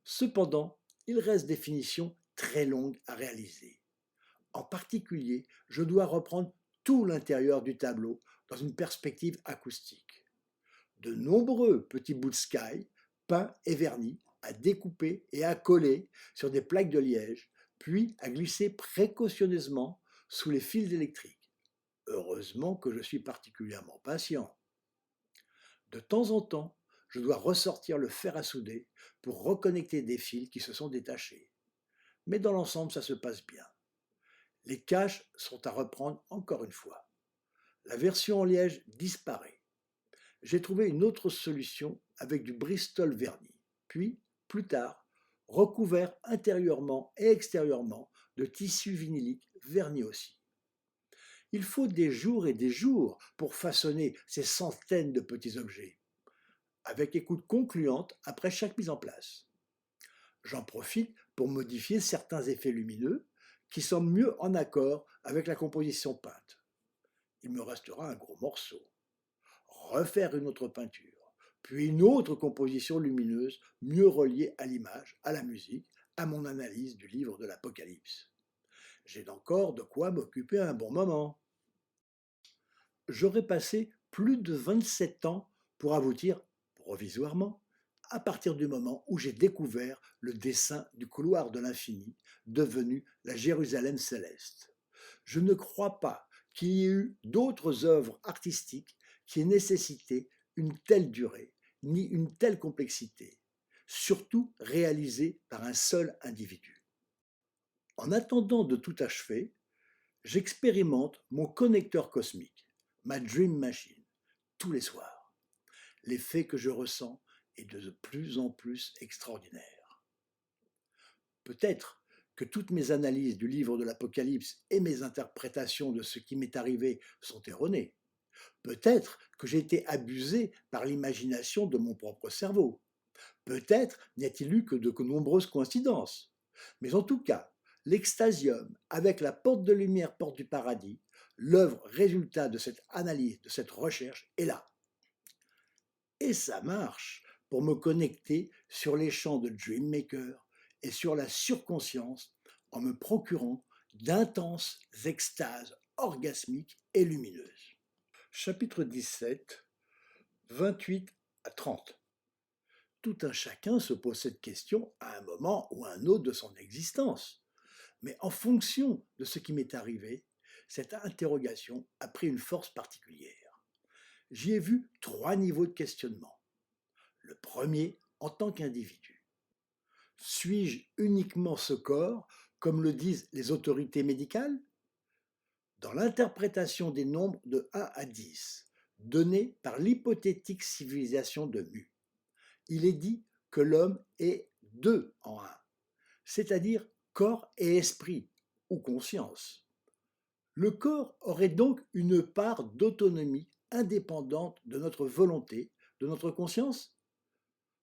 Cependant, il reste des finitions très longues à réaliser. En particulier, je dois reprendre tout l'intérieur du tableau dans une perspective acoustique. De nombreux petits bouts de sky, peints et vernis, à découper et à coller sur des plaques de liège, puis à glisser précautionneusement sous les fils électriques. Heureusement que je suis particulièrement patient. De temps en temps, je dois ressortir le fer à souder pour reconnecter des fils qui se sont détachés. Mais dans l'ensemble, ça se passe bien. Les caches sont à reprendre encore une fois. La version en liège disparaît. J'ai trouvé une autre solution avec du Bristol verni, puis, plus tard, recouvert intérieurement et extérieurement de tissu vinylique verni aussi. Il faut des jours et des jours pour façonner ces centaines de petits objets, avec écoute concluante après chaque mise en place. J'en profite pour modifier certains effets lumineux qui semblent mieux en accord avec la composition peinte. Il me restera un gros morceau. Refaire une autre peinture, puis une autre composition lumineuse mieux reliée à l'image, à la musique, à mon analyse du livre de l'Apocalypse. J'ai encore de quoi m'occuper un bon moment. J'aurais passé plus de 27 ans pour aboutir, provisoirement, à partir du moment où j'ai découvert le dessin du couloir de l'infini, devenu la Jérusalem céleste. Je ne crois pas qu'il y ait eu d'autres œuvres artistiques qui aient nécessité une telle durée, ni une telle complexité, surtout réalisées par un seul individu. En attendant de tout achever, j'expérimente mon connecteur cosmique, ma Dream Machine, tous les soirs. L'effet que je ressens est de plus en plus extraordinaire. Peut-être que toutes mes analyses du livre de l'Apocalypse et mes interprétations de ce qui m'est arrivé sont erronées. Peut-être que j'ai été abusé par l'imagination de mon propre cerveau. Peut-être n'y a-t-il eu que de nombreuses coïncidences. Mais en tout cas, l'extasium, avec la porte de lumière, porte du paradis, l'œuvre résultat de cette analyse, de cette recherche, est là. Et ça marche pour me connecter sur les champs de Dreammaker et sur la surconscience en me procurant d'intenses extases orgasmiques et lumineuses. Chapitre 17, 28 à 30. Tout un chacun se pose cette question à un moment ou à un autre de son existence. Mais en fonction de ce qui m'est arrivé, cette interrogation a pris une force particulière. J'y ai vu 3 niveaux de questionnement. Le premier, en tant qu'individu. Suis-je uniquement ce corps, comme le disent les autorités médicales? Dans l'interprétation des nombres de 1 à 10, donnés par l'hypothétique civilisation de Mu, il est dit que l'homme est 2 en 1, c'est-à-dire corps et esprit, ou conscience. Le corps aurait donc une part d'autonomie indépendante de notre volonté, de notre conscience?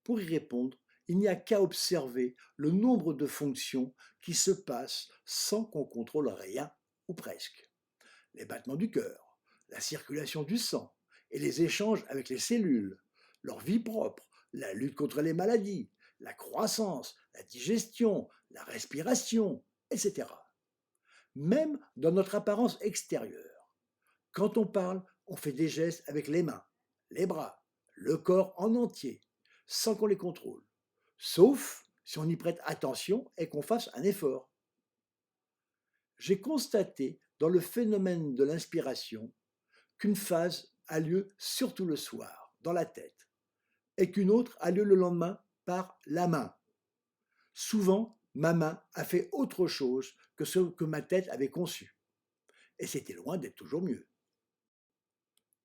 Pour y répondre, il n'y a qu'à observer le nombre de fonctions qui se passent sans qu'on contrôle rien, ou presque. Les battements du cœur, la circulation du sang et les échanges avec les cellules, leur vie propre, la lutte contre les maladies, la croissance, la digestion, la respiration, etc. Même dans notre apparence extérieure. Quand on parle, on fait des gestes avec les mains, les bras, le corps en entier, sans qu'on les contrôle. Sauf si on y prête attention et qu'on fasse un effort. J'ai constaté dans le phénomène de l'inspiration qu'une phase a lieu surtout le soir, dans la tête, et qu'une autre a lieu le lendemain par la main. Souvent, ma main a fait autre chose que ce que ma tête avait conçu. Et c'était loin d'être toujours mieux.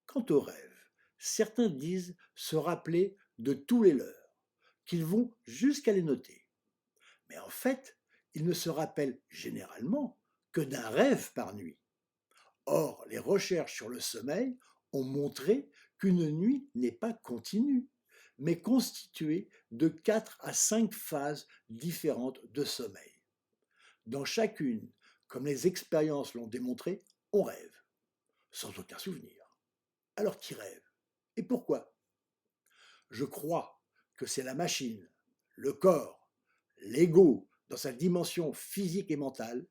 Quant aux rêves, certains disent se rappeler de tous les leurs, qu'ils vont jusqu'à les noter. Mais en fait, ils ne se rappellent généralement que d'un rêve par nuit. Or, les recherches sur le sommeil ont montré qu'une nuit n'est pas continue, mais constituée de 4 à 5 phases différentes de sommeil. Dans chacune, comme les expériences l'ont démontré, on rêve, sans aucun souvenir. Alors qui rêve? Et pourquoi? Je crois que c'est la machine, le corps, l'ego, dans sa dimension physique et mentale,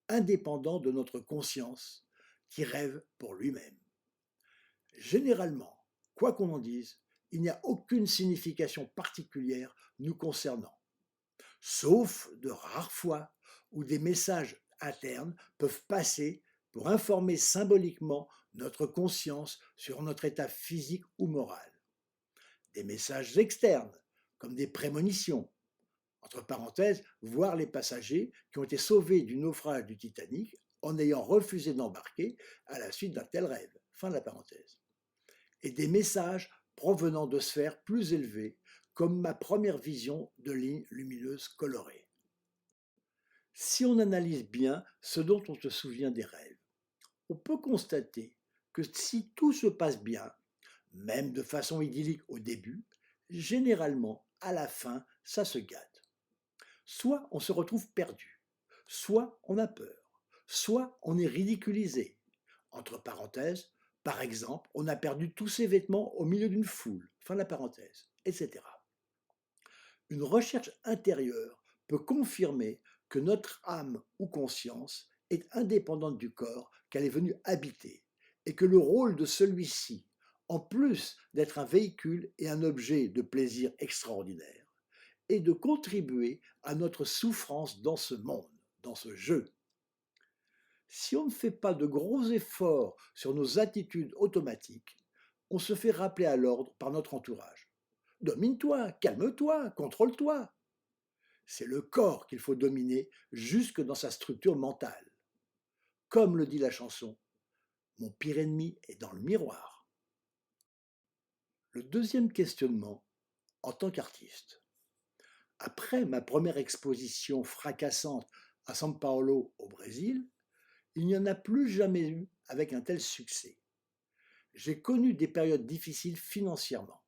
indépendant de notre conscience, qui rêve pour lui-même. Généralement, quoi qu'on en dise, il n'y a aucune signification particulière nous concernant, sauf de rares fois où des messages internes peuvent passer pour informer symboliquement notre conscience sur notre état physique ou moral. Des messages externes, comme des prémonitions, entre parenthèses, voir les passagers qui ont été sauvés du naufrage du Titanic en ayant refusé d'embarquer à la suite d'un tel rêve. Fin de la parenthèse. Et des messages provenant de sphères plus élevées, comme ma première vision de lignes lumineuses colorées. Si on analyse bien ce dont on se souvient des rêves, on peut constater que si tout se passe bien, même de façon idyllique au début, généralement, à la fin, ça se gâte. Soit on se retrouve perdu, soit on a peur, soit on est ridiculisé. Entre parenthèses, par exemple, on a perdu tous ses vêtements au milieu d'une foule, fin de la parenthèse, etc. Une recherche intérieure peut confirmer que notre âme ou conscience est indépendante du corps qu'elle est venue habiter et que le rôle de celui-ci, en plus d'être un véhicule et un objet de plaisir extraordinaire, est de contribuer à notre souffrance dans ce monde, dans ce jeu. Si on ne fait pas de gros efforts sur nos attitudes automatiques, on se fait rappeler à l'ordre par notre entourage. Domine-toi, calme-toi, contrôle-toi. C'est le corps qu'il faut dominer jusque dans sa structure mentale. Comme le dit la chanson, mon pire ennemi est dans le miroir. Le deuxième questionnement, en tant qu'artiste. Après ma première exposition fracassante à São Paulo au Brésil, il n'y en a plus jamais eu avec un tel succès. J'ai connu des périodes difficiles financièrement.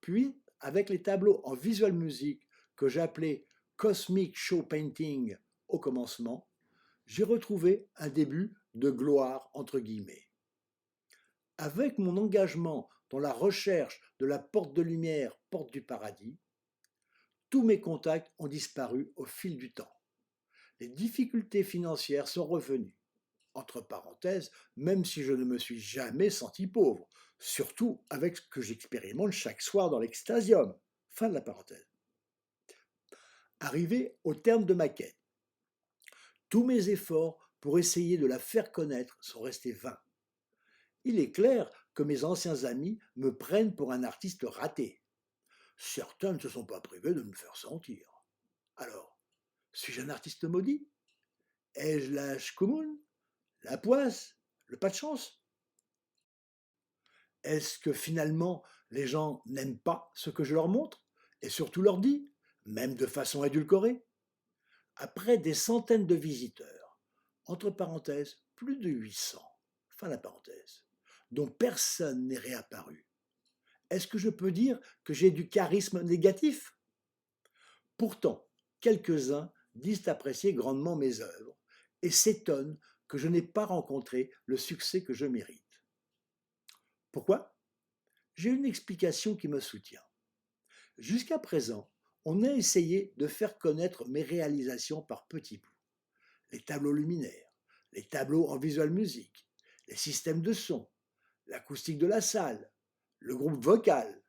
Puis, avec les tableaux en visual music que j'appelais Cosmic Show Painting au commencement, j'ai retrouvé un début de gloire entre guillemets. Avec mon engagement dans la recherche de la porte de lumière, porte du paradis, tous mes contacts ont disparu au fil du temps. Les difficultés financières sont revenues. Entre parenthèses, même si je ne me suis jamais senti pauvre, surtout avec ce que j'expérimente chaque soir dans l'extasium. Fin de la parenthèse. Arrivé au terme de ma quête, Tous mes efforts pour essayer de la faire connaître sont restés vains. Il est clair que mes anciens amis me prennent pour un artiste raté. Certains ne se sont pas privés de me faire sentir. Alors, suis-je un artiste maudit? Ai-je la schkoumoun, la poisse, le pas de chance? Est-ce que finalement les gens n'aiment pas ce que je leur montre et surtout leur dis, même de façon édulcorée? Après des centaines de visiteurs, entre parenthèses, plus de 800, fin la parenthèse, dont personne n'est réapparu, est-ce que je peux dire que j'ai du charisme négatif? Pourtant, quelques-uns disent apprécier grandement mes œuvres et s'étonnent que je n'ai pas rencontré le succès que je mérite. Pourquoi? J'ai une explication qui me soutient. Jusqu'à présent, on a essayé de faire connaître mes réalisations par petits bouts. Les tableaux luminaires, les tableaux en visual music, les systèmes de son, l'acoustique de la salle, le groupe vocal.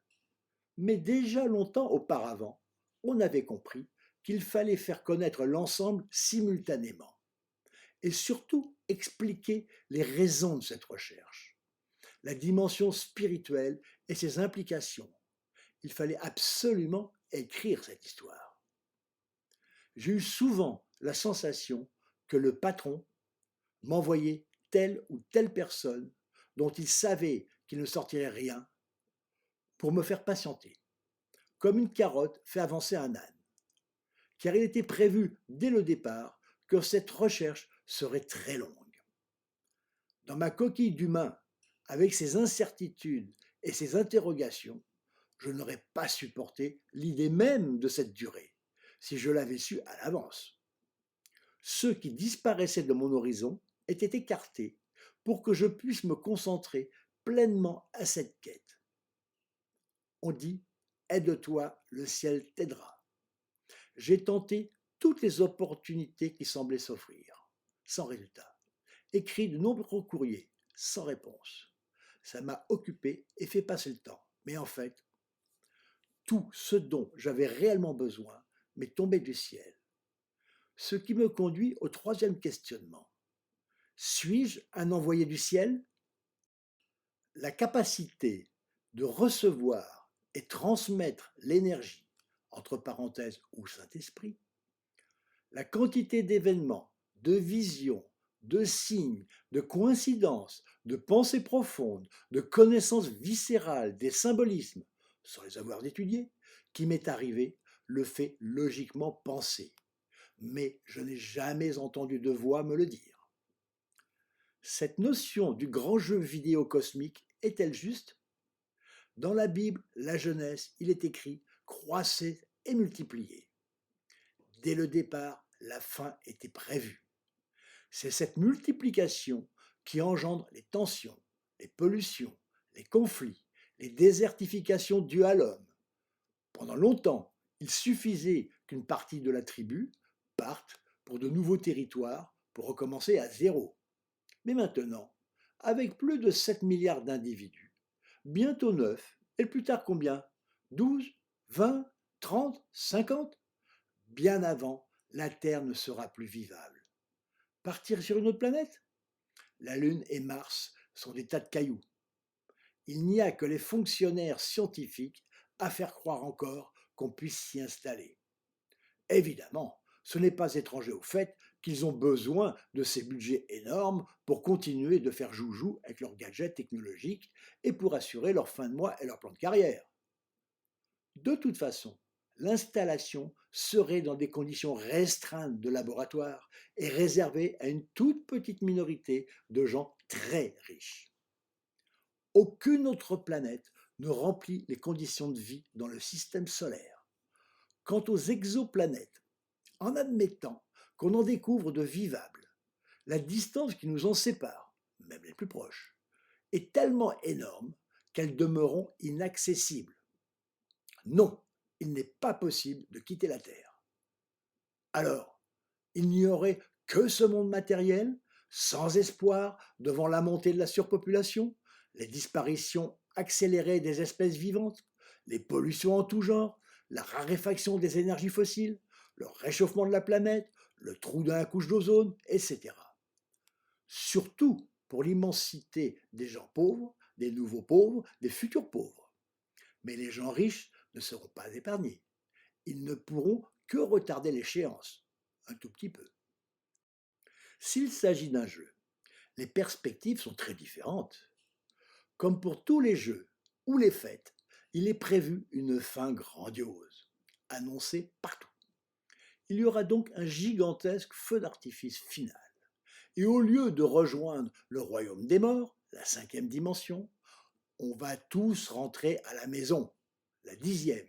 Mais déjà longtemps auparavant, on avait compris qu'il fallait faire connaître l'ensemble simultanément et surtout expliquer les raisons de cette recherche, la dimension spirituelle et ses implications. Il fallait absolument écrire cette histoire. J'ai eu souvent la sensation que le patron m'envoyait telle ou telle personne dont il savait qu'il ne sortirait rien pour me faire patienter, comme une carotte fait avancer un âne, car il était prévu dès le départ que cette recherche serait très longue. Dans ma coquille d'humain, avec ses incertitudes et ses interrogations, je n'aurais pas supporté l'idée même de cette durée, si je l'avais su à l'avance. Ceux qui disparaissaient de mon horizon étaient écartés pour que je puisse me concentrer pleinement à cette quête. On dit « aide-toi, le ciel t'aidera ». J'ai tenté toutes les opportunités qui semblaient s'offrir, sans résultat. Écrit de nombreux courriers, sans réponse. Ça m'a occupé et fait passer le temps. Mais en fait, tout ce dont j'avais réellement besoin m'est tombé du ciel. Ce qui me conduit au troisième questionnement. Suis-je un envoyé du ciel? La capacité de recevoir et transmettre l'énergie, entre parenthèses ou Saint-Esprit, la quantité d'événements, de visions, de signes, de coïncidences, de pensées profondes, de connaissances viscérales, des symbolismes, sans les avoir étudiés, qui m'est arrivé, le fait logiquement penser. Mais je n'ai jamais entendu de voix me le dire. Cette notion du grand jeu vidéo cosmique est-elle juste? Dans la Bible, la Genèse, il est écrit « croissez et multipliez ». Dès le départ, la fin était prévue. C'est cette multiplication qui engendre les tensions, les pollutions, les conflits, les désertifications dues à l'homme. Pendant longtemps, il suffisait qu'une partie de la tribu parte pour de nouveaux territoires pour recommencer à zéro. Mais maintenant, avec plus de 7 milliards d'individus, bientôt 9, et plus tard combien? 12, 20, 30, 50? Bien avant, la Terre ne sera plus vivable. Partir sur une autre planète? La Lune et Mars sont des tas de cailloux. Il n'y a que les fonctionnaires scientifiques à faire croire encore qu'on puisse s'y installer. Évidemment, ce n'est pas étranger au fait qu'ils ont besoin de ces budgets énormes pour continuer de faire joujou avec leurs gadgets technologiques et pour assurer leur fin de mois et leur plan de carrière. De toute façon, l'installation serait dans des conditions restreintes de laboratoire et réservée à une toute petite minorité de gens très riches. Aucune autre planète ne remplit les conditions de vie dans le système solaire. Quant aux exoplanètes, en admettant qu'on en découvre de vivables, la distance qui nous en sépare, même les plus proches, est tellement énorme qu'elles demeureront inaccessibles. Non, il n'est pas possible de quitter la Terre. Alors, il n'y aurait que ce monde matériel, sans espoir devant la montée de la surpopulation, les disparitions accélérées des espèces vivantes, les pollutions en tout genre, la raréfaction des énergies fossiles, le réchauffement de la planète, le trou dans la couche d'ozone, etc. Surtout pour l'immensité des gens pauvres, des nouveaux pauvres, des futurs pauvres. Mais les gens riches ne seront pas épargnés. Ils ne pourront que retarder l'échéance, un tout petit peu. S'il s'agit d'un jeu, les perspectives sont très différentes. Comme pour tous les jeux ou les fêtes, il est prévu une fin grandiose, annoncée partout. Il y aura donc un gigantesque feu d'artifice final. Et au lieu de rejoindre le royaume des morts, la 5e dimension, on va tous rentrer à la maison, la 10e,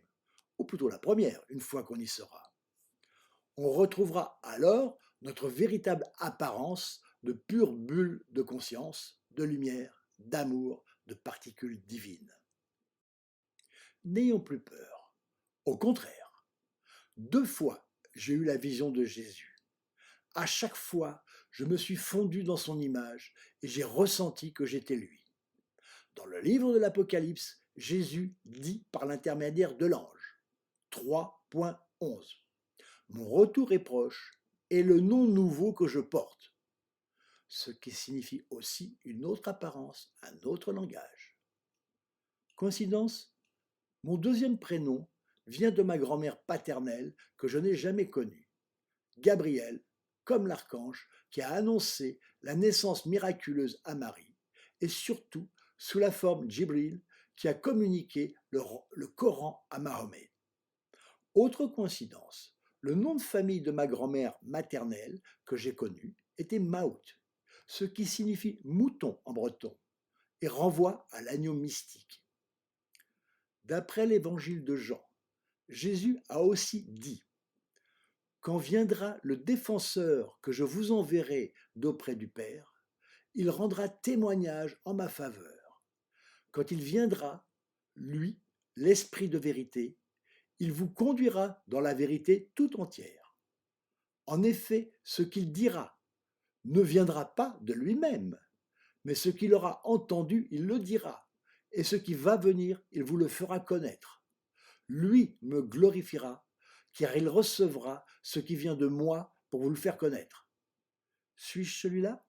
ou plutôt la première, une fois qu'on y sera. On retrouvera alors notre véritable apparence de pure bulle de conscience, de lumière, d'amour, de particules divines. N'ayons plus peur. Au contraire, 2 fois, j'ai eu la vision de Jésus. À chaque fois, je me suis fondu dans son image et j'ai ressenti que j'étais lui. Dans le livre de l'Apocalypse, Jésus dit par l'intermédiaire de l'ange, 3.11, mon retour est proche et le nom nouveau que je porte, ce qui signifie aussi une autre apparence, un autre langage. Coïncidence? Mon 2e prénom vient de ma grand-mère paternelle que je n'ai jamais connue, Gabriel, comme l'archange qui a annoncé la naissance miraculeuse à Marie, et surtout sous la forme Djibril qui a communiqué le Coran à Mahomet. Autre coïncidence, le nom de famille de ma grand-mère maternelle que j'ai connue était Maout, ce qui signifie mouton en breton, et renvoie à l'agneau mystique. D'après l'évangile de Jean, Jésus a aussi dit « Quand viendra le défenseur que je vous enverrai d'auprès du Père, il rendra témoignage en ma faveur. Quand il viendra, lui, l'Esprit de vérité, il vous conduira dans la vérité tout entière. En effet, ce qu'il dira ne viendra pas de lui-même, mais ce qu'il aura entendu, il le dira, et ce qui va venir, il vous le fera connaître. Lui me glorifiera, car il recevra ce qui vient de moi pour vous le faire connaître. Suis-je celui-là ?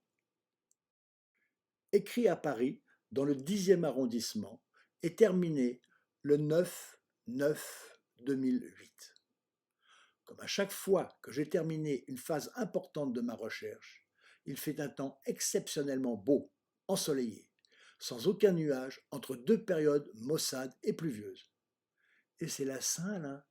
Écrit à Paris, dans le 10e arrondissement, et terminé le 9-9-2008. Comme à chaque fois que j'ai terminé une phase importante de ma recherche, il fait un temps exceptionnellement beau, ensoleillé, sans aucun nuage entre 2 périodes maussades et pluvieuses. Et c'est la Saint-Alain.